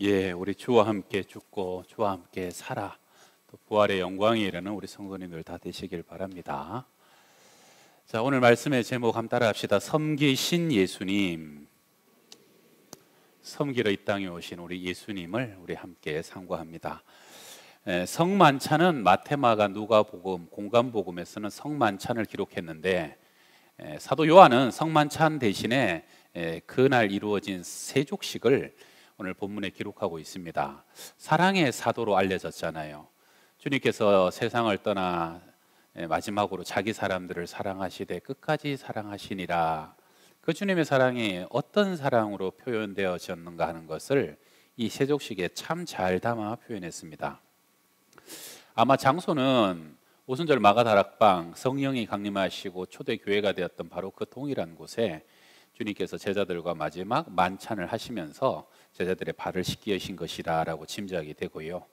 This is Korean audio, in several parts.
예, 우리 주와 함께 죽고 주와 함께 살아 또 부활의 영광이 이라는 우리 성도님들 다 되시길 바랍니다. 자, 오늘 말씀의 제목 한번 따라 합시다. 섬기신 예수님. 섬기러 이 땅에 오신 우리 예수님을 우리 함께 상고합니다. 성만찬은 마태마가 누가복음 공관복음에서는 성만찬을 기록했는데 사도 요한은 성만찬 대신에 그날 이루어진 세족식을 오늘 본문에 기록하고 있습니다. 사랑의 사도로 알려졌잖아요. 주님께서 세상을 떠나 마지막으로 자기 사람들을 사랑하시되 끝까지 사랑하시니라. 그 주님의 사랑이 어떤 사랑으로 표현되어졌는가 하는 것을 이 세족식에 참 잘 담아 표현했습니다. 아마 장소는 오순절 마가다락방 성령이 강림하시고 초대교회가 되었던 바로 그 동일한 곳에 주님께서 제자들과 마지막 만찬을 하시면서 제자들의 발을 씻기신 것이라고 짐작이 되고요.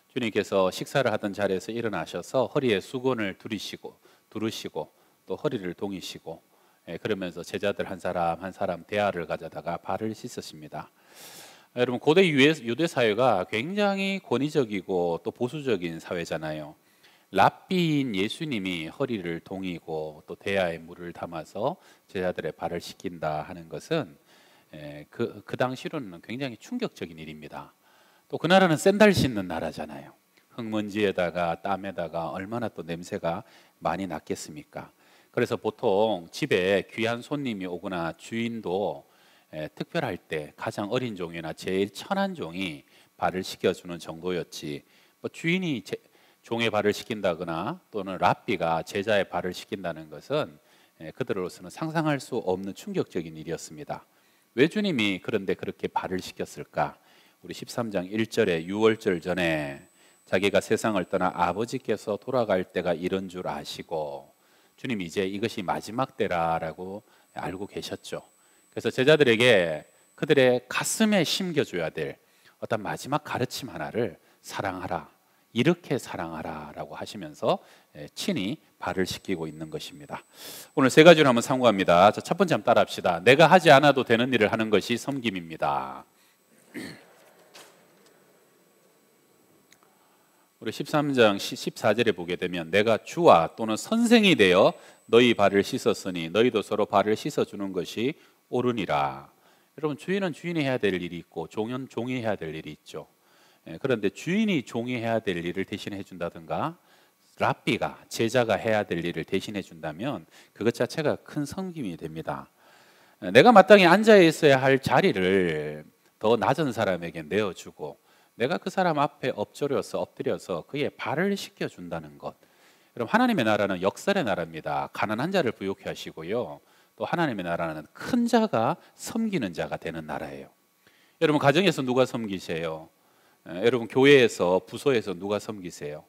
주님께서 식사를 하던 자리에서 일어나셔서 허리에 수건을 두르시고 또 허리를 동이시고 그러면서 제자들 한 사람 한 사람 대화를 가져다가 발을 씻으십니다. 여러분, 고대 유대 사회가 굉장히 권위적이고 또 보수적인 사회잖아요. 랍비인 예수님이 허리를 동이고 또 대야에 물을 담아서 제자들의 발을 씻긴다 하는 것은 그 당시로는 굉장히 충격적인 일입니다. 또 그 나라는 샌들 신는 나라잖아요. 흙먼지에다가 땀에다가 얼마나 또 냄새가 많이 났겠습니까? 그래서 보통 집에 귀한 손님이 오거나 주인도 특별할 때 가장 어린 종이나 제일 천한 종이 발을 씻겨주는 정도였지, 뭐 주인이 종의 발을 씻긴다거나 또는 랍비가 제자의 발을 씻긴다는 것은 그들로서는 상상할 수 없는 충격적인 일이었습니다. 왜 주님이 그런데 그렇게 발을 씻겼을까? 우리 13장 1절에 유월절 전에 자기가 세상을 떠나 아버지께서 돌아갈 때가 이런 줄 아시고 주님이 이제 이것이 마지막 때라라고 알고 계셨죠. 그래서 제자들에게 그들의 가슴에 심겨줘야 될 어떤 마지막 가르침 하나를 사랑하라, 이렇게 사랑하라 라고 하시면서 친히 발을 씻기고 있는 것입니다. 오늘 세 가지를 한번 참고합니다. 첫 번째 한번 따라 합시다. 내가 하지 않아도 되는 일을 하는 것이 섬김입니다. 우리 13장 14절에 보게 되면 내가 주와 또는 선생이 되어 너희 발을 씻었으니 너희도 서로 발을 씻어주는 것이 옳으니라. 여러분, 주인은 주인이 해야 될 일이 있고 종은 종이 해야 될 일이 있죠. 그런데 주인이 종이 해야 될 일을 대신해 준다든가 랍비가 제자가 해야 될 일을 대신해 준다면 그것 자체가 큰 섬김이 됩니다. 내가 마땅히 앉아 있어야 할 자리를 더 낮은 사람에게 내어주고 내가 그 사람 앞에 엎드려서 그의 발을 씻겨준다는 것. 여러분, 하나님의 나라는 역설의 나라입니다. 가난한 자를 부유케 하시고요, 또 하나님의 나라는 큰 자가 섬기는 자가 되는 나라예요. 여러분, 가정에서 누가 섬기세요? 여러분, 교회에서 부서에서 누가 섬기세요?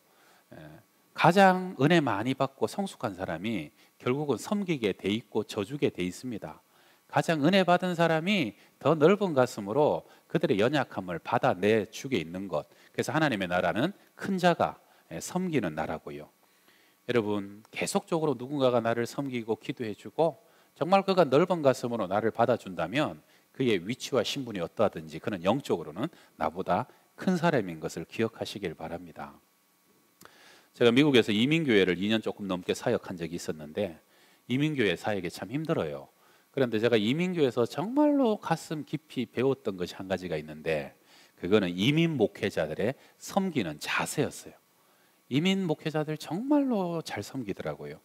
가장 은혜 많이 받고 성숙한 사람이 결국은 섬기게 돼 있고 져주게 돼 있습니다. 가장 은혜 받은 사람이 더 넓은 가슴으로 그들의 연약함을 받아내 주게 있는 것. 그래서 하나님의 나라는 큰 자가 섬기는 나라고요. 여러분, 계속적으로 누군가가 나를 섬기고 기도해 주고 정말 그가 넓은 가슴으로 나를 받아준다면 그의 위치와 신분이 어떠하든지 그는 영적으로는 나보다 큰 사람인 것을 기억하시길 바랍니다. 제가 미국에서 이민교회를 2년 조금 넘게 사역한 적이 있었는데 이민교회 사역이 참 힘들어요. 그런데 제가 이민교회에서 정말로 가슴 깊이 배웠던 것이 한 가지가 있는데 그거는 이민 목회자들의 섬기는 자세였어요. 이민 목회자들 정말로 잘 섬기더라고요.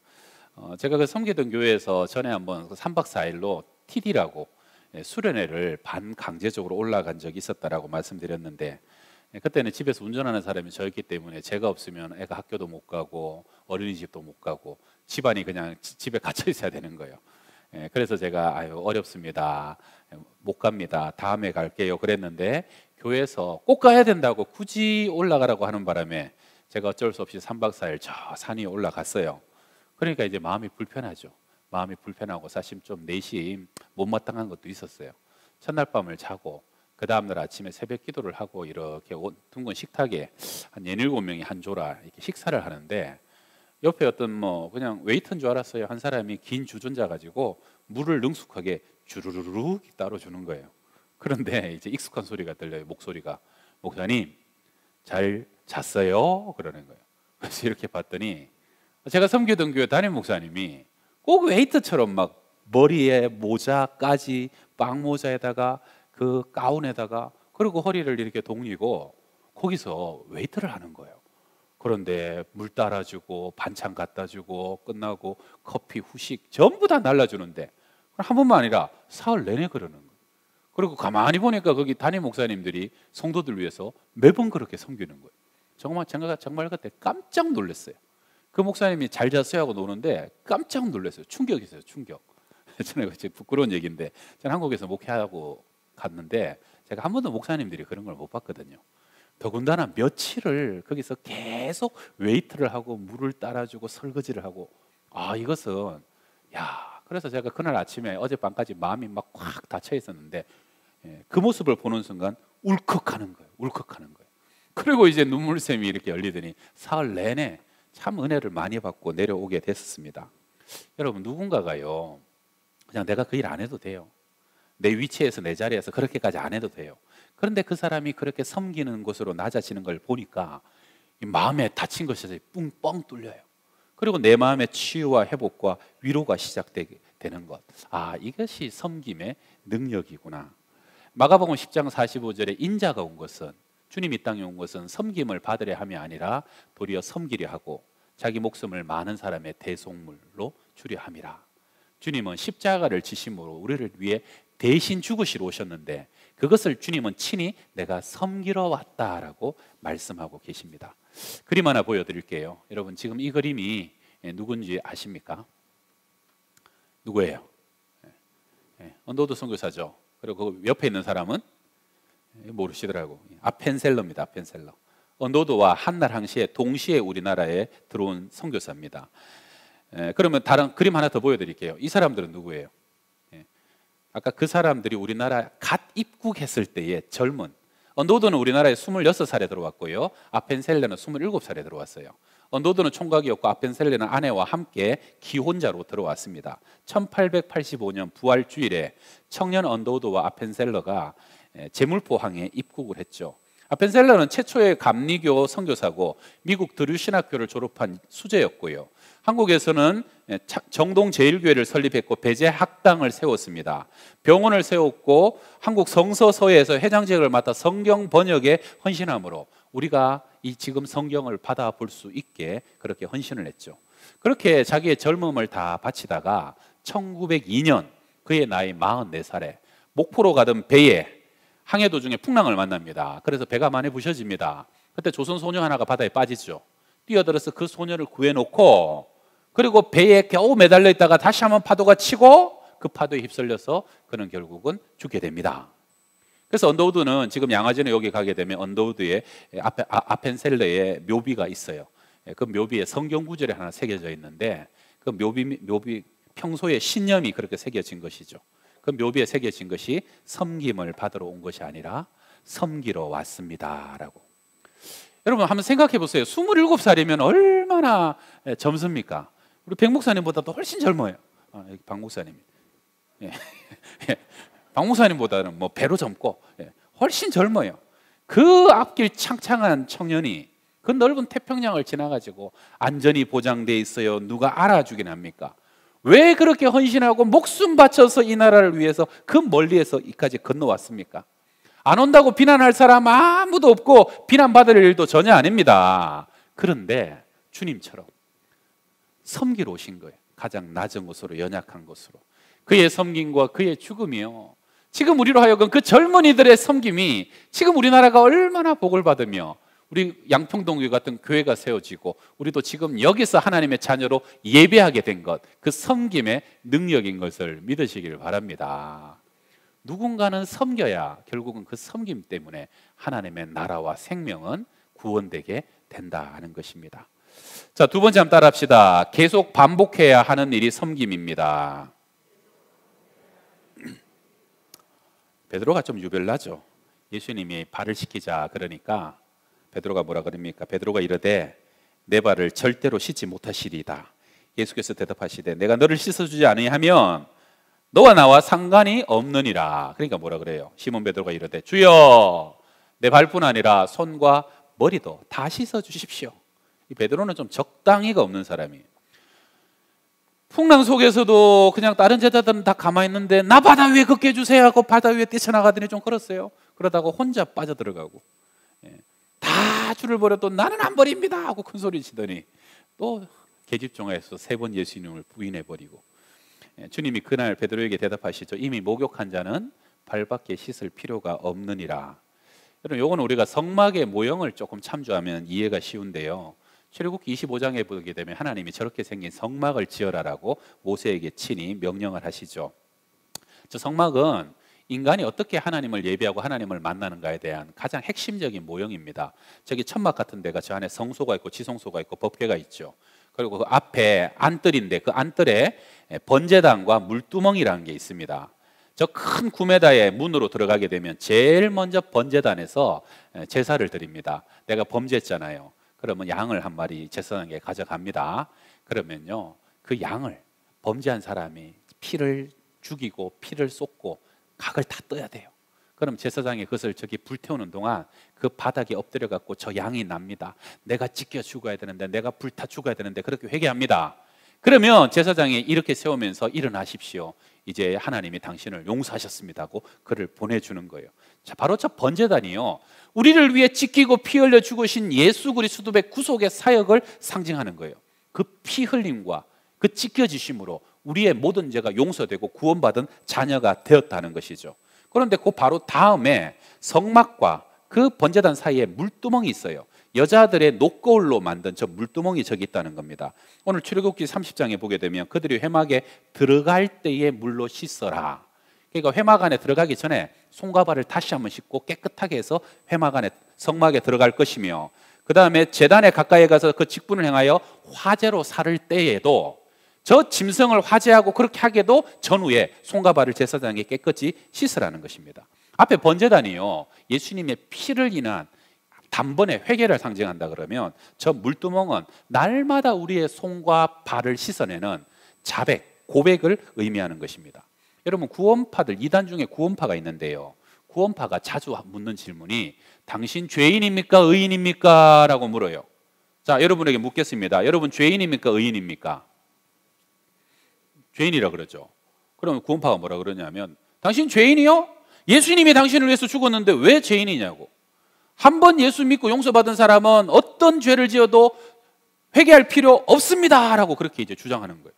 제가 그 섬기던 교회에서 전에 한번 3박 4일로 TD라고 수련회를 반강제적으로 올라간 적이 있었다라고 말씀드렸는데 그때는 집에서 운전하는 사람이 저였기 때문에 제가 없으면 애가 학교도 못 가고 어린이집도 못 가고 집안이 그냥 집에 갇혀 있어야 되는 거예요. 그래서 제가 어렵습니다, 못 갑니다, 다음에 갈게요 그랬는데 교회에서 꼭 가야 된다고 굳이 올라가라고 하는 바람에 제가 어쩔 수 없이 3박 4일 저 산 위에 올라갔어요. 그러니까 이제 마음이 불편하죠. 마음이 불편하고 사실 좀 내심 못마땅한 것도 있었어요. 첫날 밤을 자고 그 다음날 아침에 새벽 기도를 하고 이렇게 둥근 식탁에 한 6-7명이 한 조라 이렇게 식사를 하는데 옆에 어떤 그냥 웨이터인 줄 알았어요. 한 사람이 긴 주전자 가지고 물을 능숙하게 주르르르 따로 주는 거예요. 그런데 이제 익숙한 소리가 들려요. 목소리가. 목사님, 잘 잤어요? 그러는 거예요. 그래서 이렇게 봤더니 제가 섬기던 교회 담임 목사님이 꼭 웨이트처럼 막 머리에 모자까지 빵모자에다가 그 가운에다가 그리고 허리를 이렇게 동이고 거기서 웨이트를 하는 거예요. 그런데 물 따라주고 반찬 갖다 주고 끝나고 커피 후식 전부 다 날라주는데 한 번만 아니라 사흘 내내 그러는 거예요. 그리고 가만히 보니까 거기 담임 목사님들이 성도들 위해서 매번 그렇게 섬기는 거예요. 정말 그때 깜짝 놀랐어요. 그 목사님이 잘 잤어요 하고 노는데 깜짝 놀랐어요. 충격이었어요. 충격. 저는 부끄러운 얘기인데 저는 한국에서 목회하고 갔는데 제가 한 번도 목사님들이 그런 걸 못 봤거든요. 더군다나 며칠을 거기서 계속 웨이트를 하고 물을 따라주고 설거지를 하고 이것은 그래서 제가 그날 아침에 어젯밤까지 마음이 막 확 닫혀 있었는데 그 모습을 보는 순간 울컥하는 거예요. 울컥하는 거예요. 그리고 이제 눈물샘이 이렇게 열리더니 사흘 내내 참 은혜를 많이 받고 내려오게 됐었습니다. 여러분 누군가가요 그냥 내가 그 일 안 해도 돼요. 내 위치에서 내 자리에서 그렇게까지 안 해도 돼요. 그런데 그 사람이 그렇게 섬기는 곳으로 낮아지는 걸 보니까 이 마음에 다친 것이 뻥 뚫려요. 그리고 내 마음의 치유와 회복과 위로가 시작되게 되는 것. 이것이 섬김의 능력이구나. 마가복음 10장 45절에 인자가 온 것은 주님 이 땅에 온 것은 섬김을 받으려 함이 아니라 도리어 섬기려 하고 자기 목숨을 많은 사람의 대속물로 주려 함이라. 주님은 십자가를 지심으로 우리를 위해 대신 죽으시러 오셨는데 그것을 주님은 친히 내가 섬기러 왔다라고 말씀하고 계십니다. 그림 하나 보여드릴게요. 여러분 지금 이 그림이 누군지 아십니까? 누구예요? 언더우드 선교사죠. 그리고 그 옆에 있는 사람은 모르시더라고. 아펜셀러입니다. 아펜셀러. 언더우드와 한날 항시에 동시에 우리나라에 들어온 선교사입니다. 그러면 다른 그림 하나 더 보여드릴게요. 이 사람들은 누구예요? 아까 그 사람들이 우리나라 갓 입국했을 때의 젊은 언더우드는 우리나라에 26살에 들어왔고요. 아펜셀러는 27살에 들어왔어요. 언더우드는 총각이었고 아펜셀러는 아내와 함께 기혼자로 들어왔습니다. 1885년 부활주일에 청년 언더우드와 아펜셀러가 제물포항에 입국을 했죠. 아펜셀러는 최초의 감리교 선교사고 미국 드류신학교를 졸업한 수재였고요. 한국에서는 정동제일교회를 설립했고 배제학당을 세웠습니다. 병원을 세웠고 한국 성서서에서 회장직을 맡아 성경 번역에 헌신함으로 우리가 이 지금 성경을 받아볼 수 있게 그렇게 헌신을 했죠. 그렇게 자기의 젊음을 다 바치다가 1902년 그의 나이 44살에 목포로 가던 배에 항해 도중에 풍랑을 만납니다. 그래서 배가 많이 부셔집니다. 그때 조선 소녀 하나가 바다에 빠지죠. 뛰어들어서 그 소녀를 구해놓고 그리고 배에 겨우 매달려 있다가 다시 한번 파도가 치고 그 파도에 휩쓸려서 그는 결국은 죽게 됩니다. 그래서 언더우드는 지금 양화진에 여기 가게 되면 언더우드의 아펜셀러의 묘비가 있어요. 그 묘비에 성경 구절이 하나 새겨져 있는데 그 묘비 평소에 신념이 그렇게 새겨진 것이죠. 그 묘비에 새겨진 것이 섬김을 받으러 온 것이 아니라 섬기러 왔습니다라고. 여러분 한번 생각해 보세요. 27살이면 얼마나 젊습니까? 우리 백 목사님보다도 훨씬 젊어요. 여기 박 목사님. 박 목사님보다는 뭐 배로 젊고 훨씬 젊어요. 그 앞길 창창한 청년이 그 넓은 태평양을 지나가지고 안전이 보장돼 있어요. 누가 알아주긴 합니까? 왜 그렇게 헌신하고 목숨 바쳐서 이 나라를 위해서 그 멀리에서 이까지 건너왔습니까? 안 온다고 비난할 사람 아무도 없고 비난받을 일도 전혀 아닙니다. 그런데 주님처럼 섬기러 오신 거예요. 가장 낮은 곳으로, 연약한 곳으로. 그의 섬김과 그의 죽음이요, 지금 우리로 하여금 그 젊은이들의 섬김이 지금 우리나라가 얼마나 복을 받으며 우리 양평동교회 같은 교회가 세워지고 우리도 지금 여기서 하나님의 자녀로 예배하게 된 것, 그 섬김의 능력인 것을 믿으시기를 바랍니다. 누군가는 섬겨야 결국은 그 섬김 때문에 하나님의 나라와 생명은 구원되게 된다 하는 것입니다. 자, 두 번째 한번 따라 합시다. 계속 반복해야 하는 일이 섬김입니다. 베드로가 좀 유별나죠. 예수님이 발을 씻기자 그러니까 베드로가 뭐라 그럽니까? 베드로가 이르되 내 발을 절대로 씻지 못하시리이다. 예수께서 대답하시되 내가 너를 씻어주지 아니하면 너와 나와 상관이 없느니라. 그러니까 뭐라 그래요? 시몬 베드로가 이르되 주여 내 발뿐 아니라 손과 머리도 다 씻어 주십시오. 이 베드로는 좀 적당히가 없는 사람이에요. 풍랑 속에서도 그냥 다른 제자들은 다 가만히 있는데 나 바다 위에 걷게 해주세요 하고 바다 위에 뛰쳐나가더니 좀 걸었어요. 그러다가 혼자 빠져들어가고 다 줄을 버려도 나는 안 버립니다 하고 큰 소리 치더니 또 계집종에서 3번 예수님을 부인해버리고 주님이 그날 베드로에게 대답하시죠. 이미 목욕한 자는 발밖에 씻을 필요가 없느니라. 여러분, 요건 우리가 성막의 모형을 조금 참조하면 이해가 쉬운데요. 출애굽기 25장에 보게 되면 하나님이 저렇게 생긴 성막을 지어라라고 모세에게 친히 명령을 하시죠. 저 성막은 인간이 어떻게 하나님을 예배하고 하나님을 만나는가에 대한 가장 핵심적인 모형입니다. 저기 천막 같은 데가 저 안에 성소가 있고 지성소가 있고 법궤가 있죠. 그리고 그 앞에 안뜰인데 그 안뜰에 번제단과 물두멍이라는 게 있습니다. 저 큰 구메다의 문으로 들어가게 되면 제일 먼저 번제단에서 제사를 드립니다. 내가 범죄했잖아요. 그러면 양을 한 마리 제사장에게 가져갑니다. 그러면요, 그 양을 범죄한 사람이 피를 죽이고 피를 쏟고 각을 다 떠야 돼요. 그럼 제사장이 그것을 저기 불태우는 동안 그 바닥에 엎드려 갖고 저 양이 납니다. 내가 지켜 죽어야 되는데, 내가 불타 죽어야 되는데, 그렇게 회개합니다. 그러면 제사장이 이렇게 세우면서 일어나십시오. 이제 하나님이 당신을 용서하셨습니다고 그를 보내주는 거예요. 자, 바로 저 번제단이요, 우리를 위해 지키고 피 흘려 죽으신 예수 그리스도의 구속의 사역을 상징하는 거예요. 그 피 흘림과 그 지켜지심으로 우리의 모든 죄가 용서되고 구원받은 자녀가 되었다는 것이죠. 그런데 그 바로 다음에 성막과 그 번제단 사이에 물두멍이 있어요. 여자들의 녹거울로 만든 저 물두멍이 저기 있다는 겁니다. 오늘 출애굽기 30장에 보게 되면 그들이 회막에 들어갈 때에 물로 씻어라. 그러니까 회막 안에 들어가기 전에 손과 발을 다시 한번 씻고 깨끗하게 해서 회막 안에 성막에 들어갈 것이며, 그 다음에 제단에 가까이 가서 그 직분을 행하여 화제로 살을 때에도 저 짐승을 화제하고 그렇게 하게도 전후에 손과 발을 제사장에게 깨끗이 씻으라는 것입니다. 앞에 번제단이요, 예수님의 피를 인한 단번에 회개를 상징한다 그러면 저 물두멍은 날마다 우리의 손과 발을 씻어내는 자백, 고백을 의미하는 것입니다. 여러분, 구원파들, 이단 중에 구원파가 있는데요, 구원파가 자주 묻는 질문이 당신 죄인입니까? 의인입니까? 라고 물어요. 자, 여러분에게 묻겠습니다. 여러분 죄인입니까? 의인입니까? 죄인이라 그러죠. 그러면 구원파가 뭐라 그러냐면, 당신 죄인이요? 예수님이 당신을 위해서 죽었는데 왜 죄인이냐고. 한 번 예수 믿고 용서받은 사람은 어떤 죄를 지어도 회개할 필요 없습니다 라고 그렇게 이제 주장하는 거예요.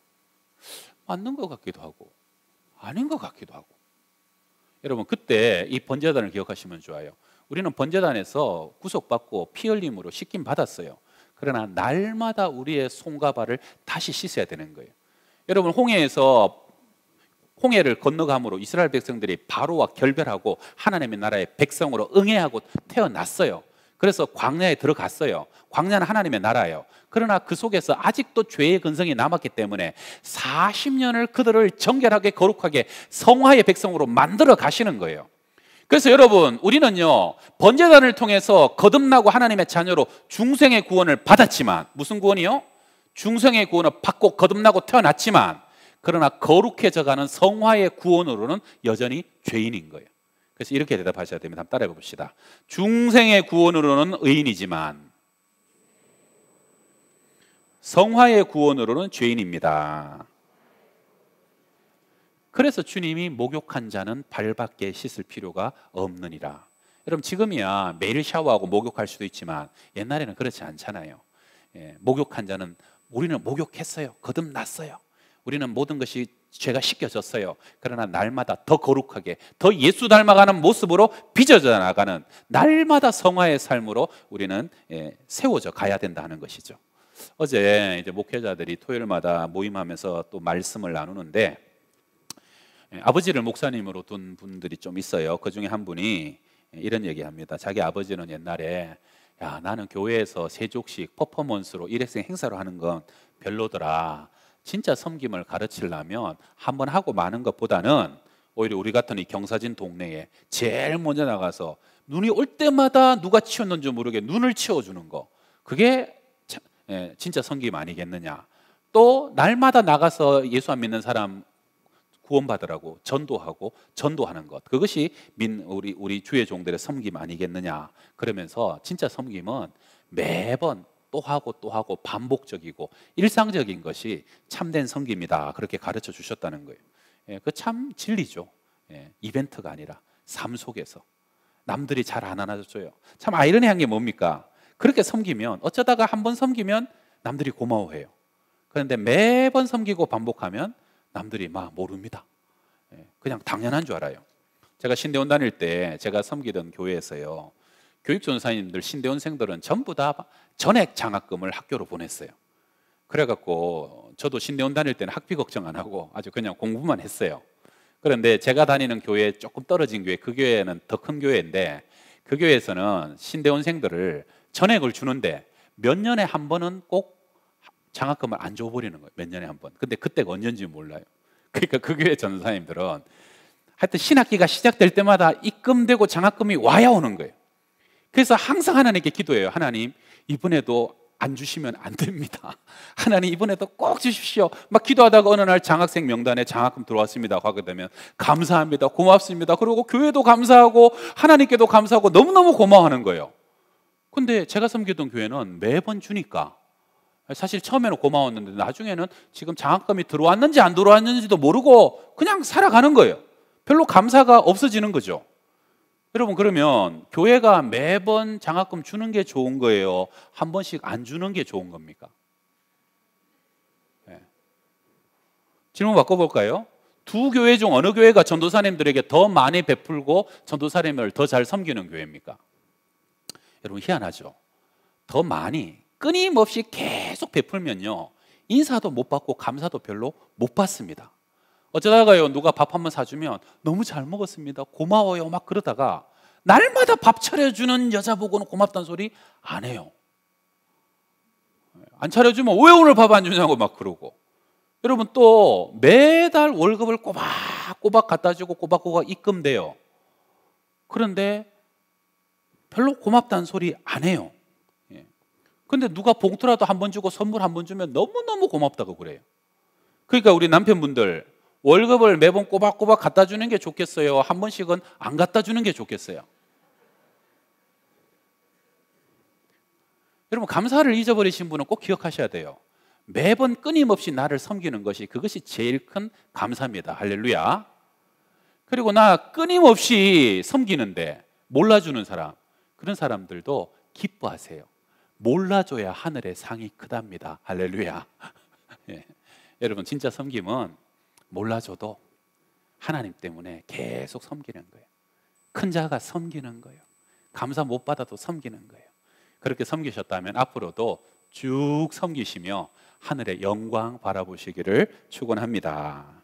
맞는 것 같기도 하고 아닌 것 같기도 하고. 여러분, 그때 이 번제단을 기억하시면 좋아요. 우리는 번제단에서 구속받고 피 흘림으로 씻김 받았어요. 그러나 날마다 우리의 손과 발을 다시 씻어야 되는 거예요. 여러분, 홍해를 건너감으로 이스라엘 백성들이 바로와 결별하고 하나님의 나라의 백성으로 응해하고 태어났어요. 그래서 광야에 들어갔어요. 광야는 하나님의 나라예요. 그러나 그 속에서 아직도 죄의 근성이 남았기 때문에 40년을 그들을 정결하게 거룩하게 성화의 백성으로 만들어 가시는 거예요. 그래서 여러분, 우리는요, 번제단을 통해서 거듭나고 하나님의 자녀로 중생의 구원을 받았지만, 무슨 구원이요? 중생의 구원을 받고 거듭나고 태어났지만, 그러나 거룩해져가는 성화의 구원으로는 여전히 죄인인 거예요. 그래서 이렇게 대답하셔야 됩니다. 한번 따라해 봅시다. 중생의 구원으로는 의인이지만 성화의 구원으로는 죄인입니다. 그래서 주님이 목욕한 자는 발밖에 씻을 필요가 없느니라. 여러분, 지금이야 매일 샤워하고 목욕할 수도 있지만 옛날에는 그렇지 않잖아요. 목욕한 자는, 우리는 목욕했어요. 거듭났어요. 우리는 모든 것이 죄가 씻겨졌어요. 그러나 날마다 더 거룩하게, 더 예수 닮아가는 모습으로 빚어져 나가는 날마다 성화의 삶으로 우리는 세워져 가야 된다 하는 것이죠. 어제 이제 목회자들이 토요일마다 모임하면서 또 말씀을 나누는데, 아버지를 목사님으로 둔 분들이 좀 있어요. 그 중에 한 분이 이런 얘기합니다. 자기 아버지는 옛날에, 야, 나는 교회에서 세족식 퍼포먼스로 일회성 행사로 하는 건 별로더라. 진짜 섬김을 가르치려면 한번 하고 마는 것보다는 오히려 우리 같은 이 경사진 동네에 제일 먼저 나가서 눈이 올 때마다 누가 치웠는지 모르게 눈을 치워주는 거, 그게 진짜 섬김 아니겠느냐. 또 날마다 나가서 예수 안 믿는 사람 구원받으라고 전도하고 전도하는 것, 그것이 우리 주의 종들의 섬김 아니겠느냐. 그러면서 진짜 섬김은 매번 또 하고 또 하고 반복적이고 일상적인 것이 참된 섬김이다, 그렇게 가르쳐 주셨다는 거예요. 그 참 진리죠. 이벤트가 아니라 삶 속에서 남들이 잘 안 안아줘요. 참 아이러니한 게 뭡니까? 그렇게 섬기면, 어쩌다가 한 번 섬기면 남들이 고마워해요. 그런데 매번 섬기고 반복하면 남들이 막 모릅니다. 그냥 당연한 줄 알아요. 제가 신대원 다닐 때 제가 섬기던 교회에서요, 교육전사님들, 신대원생들은 전부 다 전액 장학금을 학교로 보냈어요. 그래갖고 저도 신대원 다닐 때는 학비 걱정 안 하고 아주 그냥 공부만 했어요. 그런데 제가 다니는 교회 조금 떨어진 교회, 그 교회는 더 큰 교회인데, 그 교회에서는 신대원생들을 전액을 주는데 몇 년에 한 번은 꼭 장학금을 안 줘버리는 거예요. 몇 년에 한 번. 근데 그때가 언제인지 몰라요. 그러니까 그 교회 전사님들은 하여튼 신학기가 시작될 때마다 입금되고 장학금이 와야 오는 거예요. 그래서 항상 하나님께 기도해요. 하나님, 이번에도 안 주시면 안 됩니다. 하나님, 이번에도 꼭 주십시오. 막 기도하다가 어느 날 장학생 명단에 장학금 들어왔습니다 하게 되면 감사합니다, 고맙습니다, 그리고 교회도 감사하고 하나님께도 감사하고 너무너무 고마워하는 거예요. 근데 제가 섬기던 교회는 매번 주니까 사실 처음에는 고마웠는데 나중에는 지금 장학금이 들어왔는지 안 들어왔는지도 모르고 그냥 살아가는 거예요. 별로 감사가 없어지는 거죠. 여러분, 그러면 교회가 매번 장학금 주는 게 좋은 거예요? 한 번씩 안 주는 게 좋은 겁니까? 네. 질문 바꿔볼까요? 두 교회 중 어느 교회가 전도사님들에게 더 많이 베풀고 전도사님을 더 잘 섬기는 교회입니까? 여러분, 희한하죠? 더 많이 끊임없이 계속 베풀면요, 인사도 못 받고 감사도 별로 못 받습니다. 어쩌다가요, 누가 밥 한번 사주면 너무 잘 먹었습니다, 고마워요 막 그러다가 날마다 밥 차려주는 여자 보고는 고맙다는 소리 안 해요. 안 차려주면 왜 오늘 밥 안 주냐고 막 그러고. 여러분, 또 매달 월급을 꼬박꼬박 갖다 주고 꼬박꼬박 입금돼요. 그런데 별로 고맙다는 소리 안 해요. 근데 누가 봉투라도 한 번 주고 선물 한 번 주면 너무너무 고맙다고 그래요. 그러니까 우리 남편분들, 월급을 매번 꼬박꼬박 갖다 주는 게 좋겠어요? 한 번씩은 안 갖다 주는 게 좋겠어요? 여러분, 감사를 잊어버리신 분은 꼭 기억하셔야 돼요. 매번 끊임없이 나를 섬기는 것이, 그것이 제일 큰 감사입니다. 할렐루야. 그리고 나 끊임없이 섬기는데 몰라주는 사람, 그런 사람들도 기뻐하세요. 몰라줘야 하늘의 상이 크답니다. 할렐루야. 예. 여러분, 진짜 섬김은 몰라줘도 하나님 때문에 계속 섬기는 거예요. 큰 자가 섬기는 거예요. 감사 못 받아도 섬기는 거예요. 그렇게 섬기셨다면 앞으로도 쭉 섬기시며 하늘의 영광 바라보시기를 축원합니다.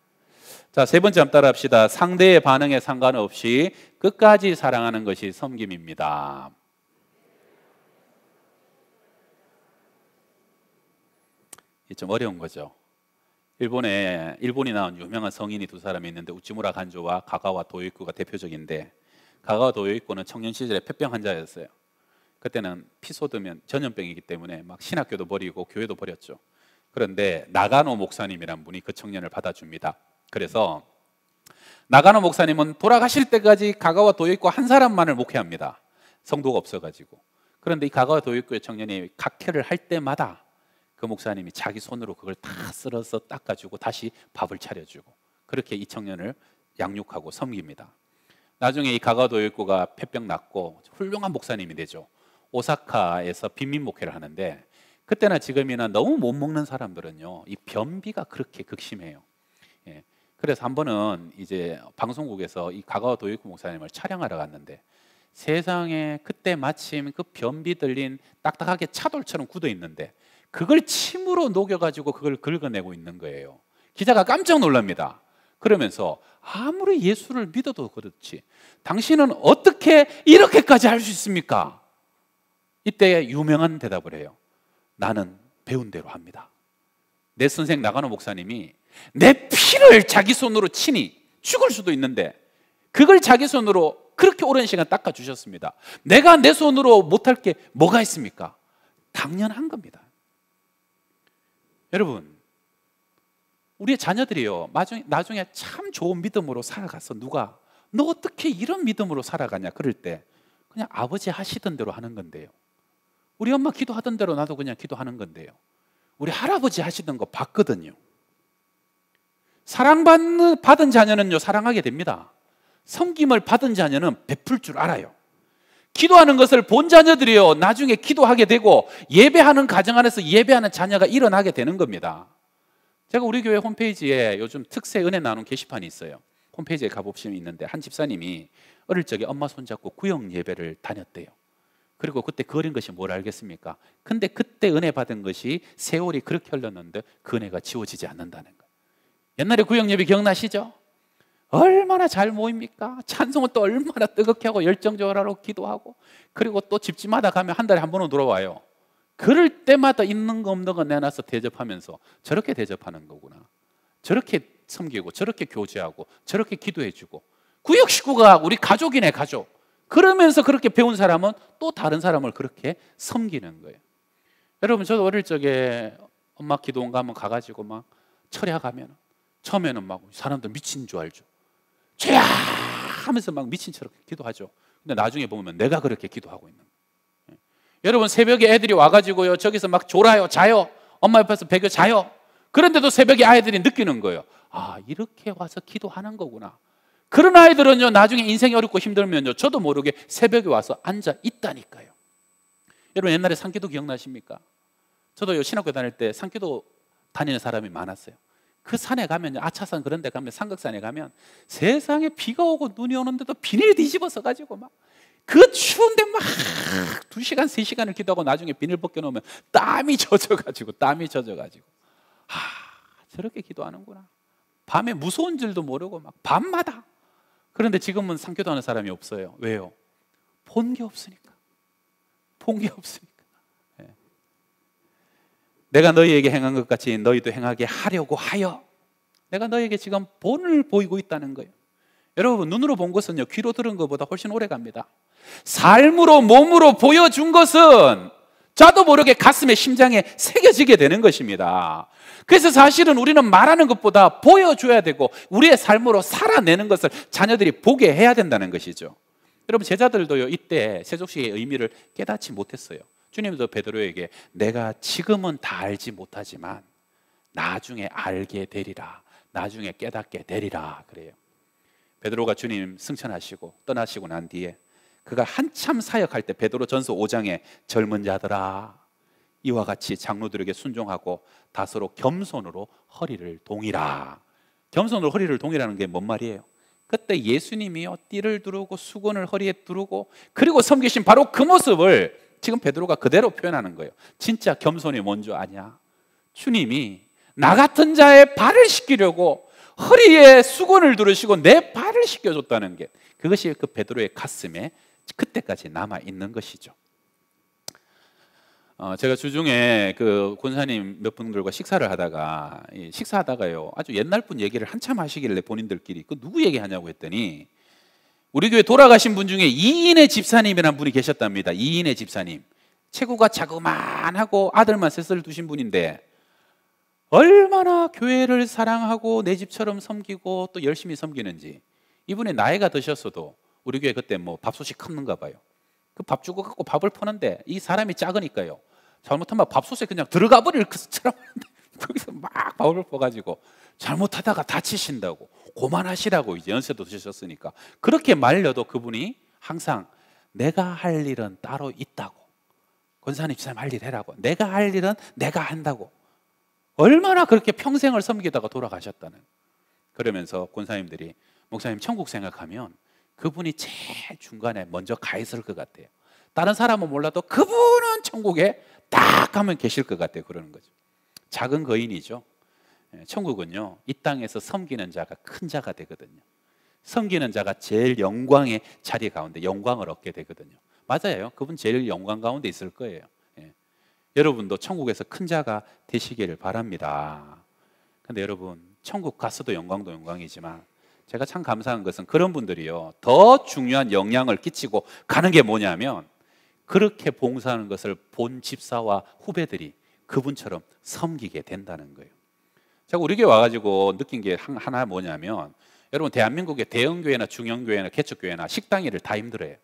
자, 세 번째 한번 따라 합시다. 상대의 반응에 상관없이 끝까지 사랑하는 것이 섬김입니다. 이게 좀 어려운 거죠. 일본이 나온 유명한 성인이 두 사람이 있는데, 우찌무라 간조와 가가와 도요이코가 대표적인데, 가가와 도요이코는 청년 시절에 폐병 환자였어요. 그때는 피 쏟으면 전염병이기 때문에 막 신학교도 버리고 교회도 버렸죠. 그런데 나가노 목사님이란 분이 그 청년을 받아줍니다. 그래서 나가노 목사님은 돌아가실 때까지 가가와 도요이코 한 사람만을 목회합니다. 성도가 없어가지고. 그런데 이 가가와 도요이코의 청년이 각회를 할 때마다 그 목사님이 자기 손으로 그걸 다 쓸어서 닦아주고 다시 밥을 차려주고, 그렇게 이 청년을 양육하고 섬깁니다. 나중에 이 가가와 도요이코가 폐병 낫고 훌륭한 목사님이 되죠. 오사카에서 빈민 목회를 하는데, 그때나 지금이나 너무 못 먹는 사람들은요, 이 변비가 그렇게 극심해요. 예. 그래서 한 번은 이제 방송국에서 이 가가와 도요이코 목사님을 촬영하러 갔는데, 세상에 그때 마침 그 변비 들린 딱딱하게 차돌처럼 굳어 있는데 그걸 침으로 녹여가지고 그걸 긁어내고 있는 거예요. 기자가 깜짝 놀랍니다. 그러면서 아무리 예수를 믿어도 그렇지 당신은 어떻게 이렇게까지 할 수 있습니까? 이때 유명한 대답을 해요. 나는 배운 대로 합니다. 내 선생 나가노 목사님이 내 피를 자기 손으로 치니 죽을 수도 있는데 그걸 자기 손으로 그렇게 오랜 시간 닦아주셨습니다. 내가 내 손으로 못할 게 뭐가 있습니까? 당연한 겁니다. 여러분, 우리의 자녀들이요, 나중에 참 좋은 믿음으로 살아가서 누가 너 어떻게 이런 믿음으로 살아가냐 그럴 때 그냥 아버지 하시던 대로 하는 건데요. 우리 엄마 기도하던 대로 나도 그냥 기도하는 건데요. 우리 할아버지 하시던 거 봤거든요. 받은 자녀는요 사랑하게 됩니다. 섬김을 받은 자녀는 베풀 줄 알아요. 기도하는 것을 본 자녀들이요 나중에 기도하게 되고 예배하는 가정 안에서 예배하는 자녀가 일어나게 되는 겁니다. 제가 우리 교회 홈페이지에 요즘 특세 은혜 나눈 게시판이 있어요. 홈페이지에 가보시면 있는데 한 집사님이 어릴 적에 엄마 손잡고 구역 예배를 다녔대요. 그리고 그때 그 어린 것이 뭘 알겠습니까? 근데 그때 은혜 받은 것이 세월이 그렇게 흘렀는데 그 은혜가 지워지지 않는다는 거예요. 옛날에 구역 예배 기억나시죠? 얼마나 잘 모입니까? 찬송을 또 얼마나 뜨겁게 하고 열정적으로 하고 기도하고, 그리고 또 집집마다 가면 한 달에 한 번은 돌아와요. 그럴 때마다 있는 거 없는 거 내놔서 대접하면서 저렇게 대접하는 거구나, 저렇게 섬기고 저렇게 교제하고 저렇게 기도해주고, 구역 식구가 우리 가족이네 가족. 그러면서 그렇게 배운 사람은 또 다른 사람을 그렇게 섬기는 거예요. 여러분, 저도 어릴 적에 엄마 기도원 가면 가가지고 막 철야가면 처음에는 막 사람들 미친 줄 알죠. 죄야 하면서 막 미친처럼 기도하죠. 근데 나중에 보면 내가 그렇게 기도하고 있는 거예요. 여러분, 새벽에 애들이 와가지고요 저기서 막 졸아요, 자요. 엄마 옆에서 배겨 자요. 그런데도 새벽에 아이들이 느끼는 거예요. 아, 이렇게 와서 기도하는 거구나. 그런 아이들은요 나중에 인생이 어렵고 힘들면요 저도 모르게 새벽에 와서 앉아 있다니까요. 여러분, 옛날에 산기도 기억나십니까? 저도요 신학교 다닐 때 산기도 다니는 사람이 많았어요. 그 산에 가면, 아차산 그런 데 가면, 삼각산에 가면 세상에 비가 오고 눈이 오는데도 비닐 뒤집어서 가지고 막 그 추운데 막 2시간 3시간을 기도하고 나중에 비닐 벗겨놓으면 땀이 젖어가지고 저렇게 기도하는구나. 밤에 무서운 줄도 모르고 막 밤마다. 그런데 지금은 상교도 하는 사람이 없어요. 왜요? 본 게 없으니까. 내가 너희에게 행한 것 같이 너희도 행하게 하려고 하여. 내가 너희에게 지금 본을 보이고 있다는 거예요. 여러분, 눈으로 본 것은요 귀로 들은 것보다 훨씬 오래 갑니다. 삶으로 몸으로 보여준 것은 저도 모르게 가슴에 심장에 새겨지게 되는 것입니다. 그래서 사실은 우리는 말하는 것보다 보여줘야 되고 우리의 삶으로 살아내는 것을 자녀들이 보게 해야 된다는 것이죠. 여러분, 제자들도요 이때 세족식의 의미를 깨닫지 못했어요. 주님도 베드로에게 내가 지금은 다 알지 못하지만 나중에 알게 되리라, 나중에 깨닫게 되리라 그래요. 베드로가 주님 승천하시고 떠나시고 난 뒤에 그가 한참 사역할 때 베드로 전서 5장에 젊은 자들아 이와 같이 장로들에게 순종하고 다소로 겸손으로 허리를 동이라. 겸손으로 허리를 동이라는 게 뭔 말이에요? 그때 예수님이요 띠를 두르고 수건을 허리에 두르고 그리고 섬기신 바로 그 모습을 지금 베드로가 그대로 표현하는 거예요. 진짜 겸손이 뭔지 아냐? 주님이 나 같은 자의 발을 씻기려고 허리에 수건을 두르시고 내 발을 씻겨줬다는 게, 그것이 그 베드로의 가슴에 그때까지 남아 있는 것이죠. 제가 주중에 그 권사님 몇 분들과 식사하다가요 아주 옛날 분 얘기를 한참 하시길래 본인들끼리 그 누구 얘기하냐고 했더니 우리 교회 돌아가신 분 중에 이인의 집사님이라는 분이 계셨답니다. 이인의 집사님, 체구가 자그만하고 아들만 셋을 두신 분인데 얼마나 교회를 사랑하고 내 집처럼 섬기고 또 열심히 섬기는지. 이분이 나이가 드셨어도 우리 교회 그때 뭐 밥솥이 컸는가 봐요. 그 밥 주고 갖고 밥을 퍼는데 이 사람이 작으니까요 잘못하면 밥솥에 그냥 들어가 버릴 것처럼 거기서 막 밥을 퍼가지고 잘못하다가 다치신다고, 고만하시라고, 이제 연세도 드셨으니까 그렇게 말려도 그분이 항상 내가 할 일은 따로 있다고, 권사님 집사님 할 일 해라고, 내가 할 일은 내가 한다고, 얼마나 그렇게 평생을 섬기다가 돌아가셨다는. 그러면서 권사님들이 목사님 천국 생각하면 그분이 제일 중간에 먼저 가 있을 것 같아요. 다른 사람은 몰라도 그분은 천국에 딱 가면 계실 것 같아요. 그러는 거죠. 작은 거인이죠. 천국은요 이 땅에서 섬기는 자가 큰 자가 되거든요. 섬기는 자가 제일 영광의 자리 가운데 영광을 얻게 되거든요. 맞아요. 그분 제일 영광 가운데 있을 거예요. 여러분도 천국에서 큰 자가 되시기를 바랍니다. 근데 여러분, 천국 가서도 영광도 영광이지만 제가 참 감사한 것은 그런 분들이요 더 중요한 영향을 끼치고 가는 게 뭐냐면 그렇게 봉사하는 것을 본 집사와 후배들이 그분처럼 섬기게 된다는 거예요. 제가 우리 교회 와가지고 느낀 게 하나 뭐냐면, 여러분 대한민국의 대형교회나 중형교회나 개척교회나 식당 일을 다 힘들어요.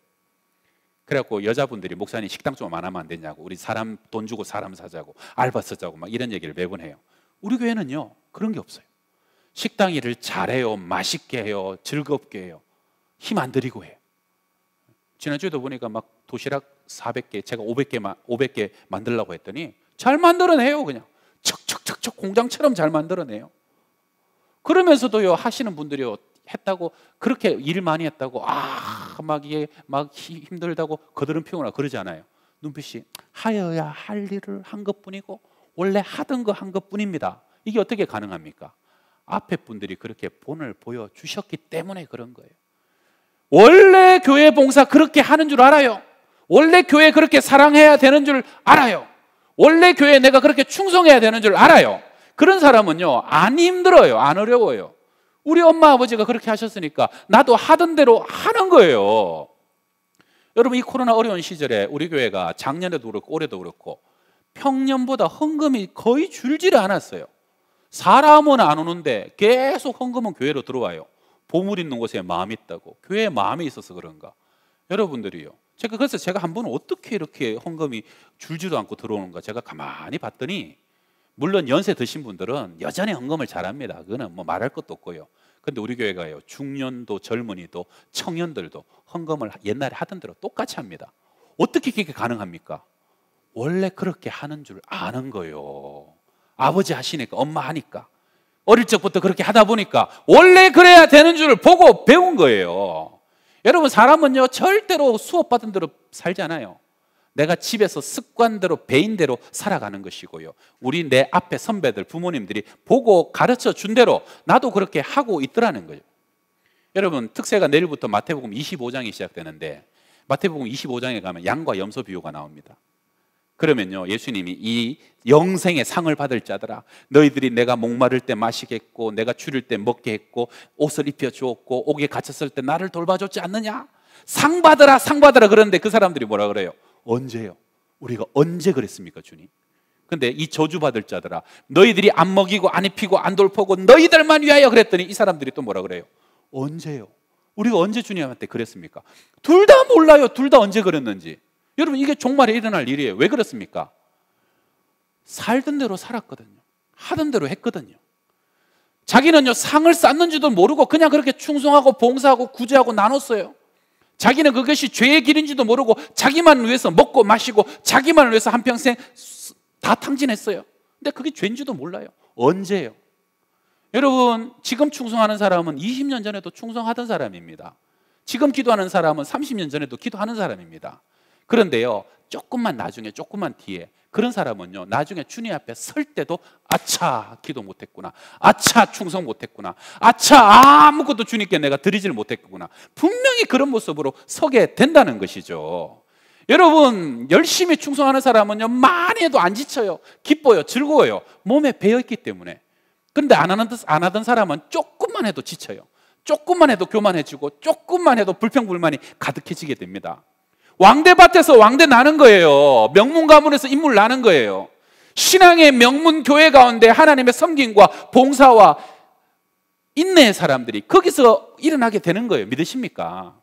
그래갖고 여자분들이 목사님 식당 좀 안 하면 안 되냐고, 우리 사람 돈 주고 사람 사자고 알바 쓰자고 막 이런 얘기를 매번 해요. 우리 교회는요 그런 게 없어요. 식당 일을 잘해요, 맛있게 해요, 즐겁게 해요, 힘 안 들이고 해요. 지난주에도 보니까 막 도시락 400개, 제가 500개 만들려고 했더니 잘 만들어내요. 그냥 척척척척 공장처럼 잘 만들어내요. 그러면서도요 하시는 분들이요 했다고, 그렇게 일 많이 했다고 막 이게 막 힘들다고 거드름 피우거나 그러지 않아요. 눈빛이 하여야 할 일을 한 것뿐이고 원래 하던 거 한 것뿐입니다. 이게 어떻게 가능합니까? 앞에 분들이 그렇게 본을 보여주셨기 때문에 그런 거예요. 원래 교회 봉사 그렇게 하는 줄 알아요. 원래 교회 그렇게 사랑해야 되는 줄 알아요. 원래 교회에 내가 그렇게 충성해야 되는 줄 알아요. 그런 사람은요 안 힘들어요, 안 어려워요. 우리 엄마 아버지가 그렇게 하셨으니까 나도 하던 대로 하는 거예요. 여러분 이 코로나 어려운 시절에 우리 교회가 작년에도 그렇고 올해도 그렇고 평년보다 헌금이 거의 줄지를 않았어요. 사람은 안 오는데 계속 헌금은 교회로 들어와요. 보물 있는 곳에 마음이 있다고, 교회에 마음이 있어서 그런가. 여러분들이요, 그래서 제가 한 번은 어떻게 이렇게 헌금이 줄지도 않고 들어오는가 제가 가만히 봤더니, 물론 연세 드신 분들은 여전히 헌금을 잘합니다. 그거는 뭐 말할 것도 없고요. 근데 우리 교회가요 중년도 젊은이도 청년들도 헌금을 옛날에 하던 대로 똑같이 합니다. 어떻게 그게 가능합니까? 원래 그렇게 하는 줄 아는 거예요. 아버지 하시니까, 엄마 하니까, 어릴 적부터 그렇게 하다 보니까 원래 그래야 되는 줄 보고 배운 거예요. 여러분 사람은요 절대로 수업 받은 대로 살지 않아요. 내가 집에서 습관대로 배인대로 살아가는 것이고요, 우리 내 앞에 선배들 부모님들이 보고 가르쳐 준 대로 나도 그렇게 하고 있더라는 거예요. 여러분 특세가 내일부터 마태복음 25장이 시작되는데, 마태복음 25장에 가면 양과 염소 비유가 나옵니다. 그러면요 예수님이 이 영생의 상을 받을 자들아, 너희들이 내가 목마를 때 마시게 했고 내가 추릴 때 먹게 했고 옷을 입혀 주었고 옥에 갇혔을 때 나를 돌봐줬지 않느냐, 상 받으라 상 받으라. 그런데 그 사람들이 뭐라 그래요? 언제요? 우리가 언제 그랬습니까 주님? 근데 이 저주받을 자들아, 너희들이 안 먹이고 안 입히고 안 돌보고 너희들만 위하여 그랬더니 이 사람들이 또 뭐라 그래요? 언제요? 우리가 언제 주님한테 그랬습니까? 둘 다 몰라요. 둘 다 언제 그랬는지. 여러분 이게 종말에 일어날 일이에요. 왜 그렇습니까? 살던 대로 살았거든요. 하던 대로 했거든요. 자기는요 상을 쌓는지도 모르고 그냥 그렇게 충성하고 봉사하고 구제하고 나눴어요. 자기는 그것이 죄의 길인지도 모르고 자기만 위해서 먹고 마시고 자기만을 위해서 한평생 다 탕진했어요. 근데 그게 죄인지도 몰라요. 언제예요? 여러분 지금 충성하는 사람은 20년 전에도 충성하던 사람입니다. 지금 기도하는 사람은 30년 전에도 기도하는 사람입니다. 그런데요 조금만 나중에 조금만 뒤에 그런 사람은요 나중에 주님 앞에 설 때도 아차 기도 못했구나, 아차 충성 못했구나, 아차 아무것도 주님께 내가 드리질 못했구나, 분명히 그런 모습으로 서게 된다는 것이죠. 여러분 열심히 충성하는 사람은요 많이 해도 안 지쳐요. 기뻐요, 즐거워요. 몸에 배어있기 때문에. 그런데 안 하던 사람은 조금만 해도 지쳐요. 조금만 해도 교만해지고 조금만 해도 불평불만이 가득해지게 됩니다. 왕대밭에서 왕대 나는 거예요. 명문 가문에서 인물 나는 거예요. 신앙의 명문 교회 가운데 하나님의 섬김과 봉사와 인내의 사람들이 거기서 일어나게 되는 거예요. 믿으십니까?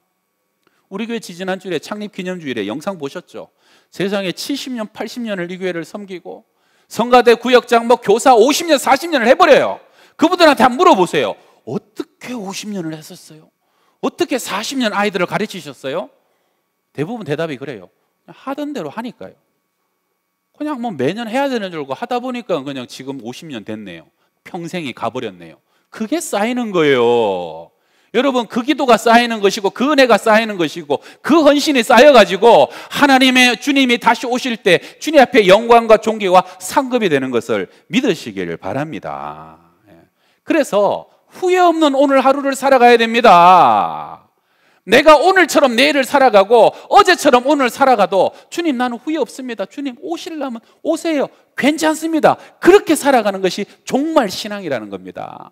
우리 교회 지지난주에 창립기념주일에 영상 보셨죠? 세상에 70년 80년을 이 교회를 섬기고 성가대 구역장 뭐 교사 50년 40년을 해버려요. 그분들한테 한번 물어보세요. 어떻게 50년을 했었어요? 어떻게 40년 아이들을 가르치셨어요? 대부분 대답이 그래요. 하던 대로 하니까요. 그냥 뭐 매년 해야 되는 줄 알고 하다 보니까 그냥 지금 50년 됐네요. 평생이 가버렸네요. 그게 쌓이는 거예요. 여러분 그 기도가 쌓이는 것이고 그 은혜가 쌓이는 것이고 그 헌신이 쌓여가지고 하나님의 주님이 다시 오실 때 주님 앞에 영광과 존귀와 상급이 되는 것을 믿으시기를 바랍니다. 그래서 후회 없는 오늘 하루를 살아가야 됩니다. 내가 오늘처럼 내일을 살아가고 어제처럼 오늘 살아가도 주님 나는 후회 없습니다. 주님 오시려면 오세요. 괜찮습니다. 그렇게 살아가는 것이 정말 신앙이라는 겁니다.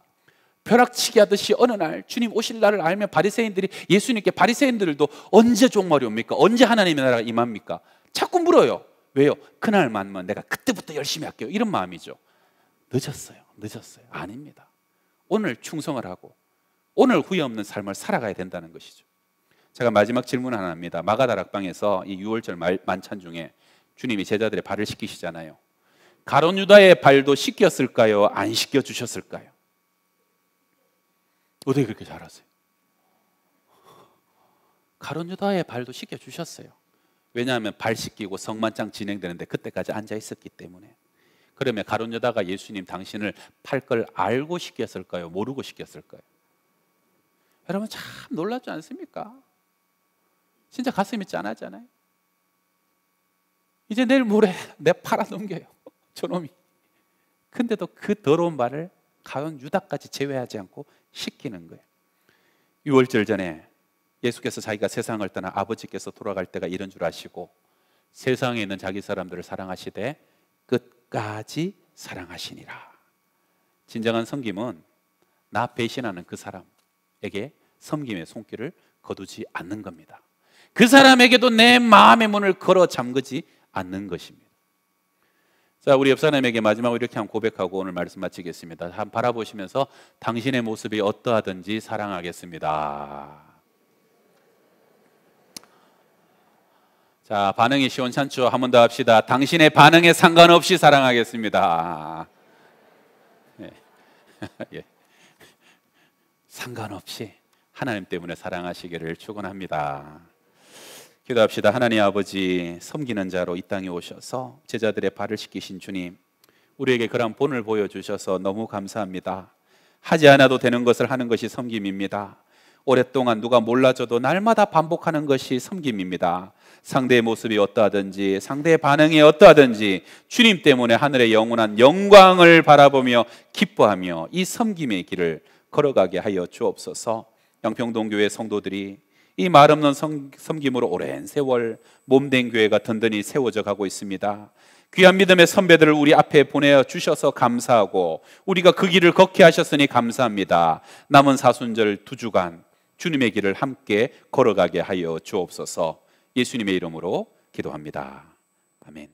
벼락치기 하듯이 어느 날 주님 오실 날을 알면 바리새인들이 예수님께 바리새인들도 언제 종말이 옵니까? 언제 하나님의 나라가 임합니까? 자꾸 물어요. 왜요? 그날만면 내가 그때부터 열심히 할게요. 이런 마음이죠. 늦었어요. 늦었어요. 아닙니다. 오늘 충성을 하고 오늘 후회 없는 삶을 살아가야 된다는 것이죠. 제가 마지막 질문 하나 합니다. 마가다락방에서 이 6월절 만찬 중에 주님이 제자들의 발을 씻기시잖아요. 가룟 유다의 발도 씻겼을까요? 안 씻겨주셨을까요? 어떻게 그렇게 잘하세요? 가룟 유다의 발도 씻겨주셨어요. 왜냐하면 발 씻기고 성만찬 진행되는데 그때까지 앉아 있었기 때문에. 그러면 가룟 유다가 예수님 당신을 팔 걸 알고 씻겼을까요? 모르고 씻겼을까요? 여러분 참 놀랍지 않습니까? 진짜 가슴이 짠하잖아요. 이제 내일 모레 내 팔아 넘겨요, 저놈이. 근데도 그 더러운 말을 가룟 유다까지 제외하지 않고 시키는 거예요. 6월절 전에 예수께서 자기가 세상을 떠나 아버지께서 돌아갈 때가 이런 줄 아시고 세상에 있는 자기 사람들을 사랑하시되 끝까지 사랑하시니라. 진정한 섬김은 나 배신하는 그 사람에게 섬김의 손길을 거두지 않는 겁니다. 그 사람에게도 내 마음의 문을 걸어 잠그지 않는 것입니다. 자, 우리 옆 사람에게 마지막으로 이렇게 한번 고백하고 오늘 말씀 마치겠습니다. 한번 바라보시면서 당신의 모습이 어떠하든지 사랑하겠습니다. 자, 반응이 시원찮죠? 한 번 더 합시다. 당신의 반응에 상관없이 사랑하겠습니다. 네. 예. 상관없이 하나님 때문에 사랑하시기를 축원합니다. 기도합시다. 하나님 아버지, 섬기는 자로 이 땅에 오셔서 제자들의 발을 씻기신 주님, 우리에게 그런 본을 보여주셔서 너무 감사합니다. 하지 않아도 되는 것을 하는 것이 섬김입니다. 오랫동안 누가 몰라줘도 날마다 반복하는 것이 섬김입니다. 상대의 모습이 어떠하든지 상대의 반응이 어떠하든지 주님 때문에 하늘의 영원한 영광을 바라보며 기뻐하며 이 섬김의 길을 걸어가게 하여 주옵소서. 양평동교회 성도들이 이 말없는 섬김으로 오랜 세월 몸된 교회가 든든히 세워져 가고 있습니다. 귀한 믿음의 선배들을 우리 앞에 보내주셔서 감사하고 우리가 그 길을 걷게 하셨으니 감사합니다. 남은 사순절 2주간 주님의 길을 함께 걸어가게 하여 주옵소서. 예수님의 이름으로 기도합니다. 아멘.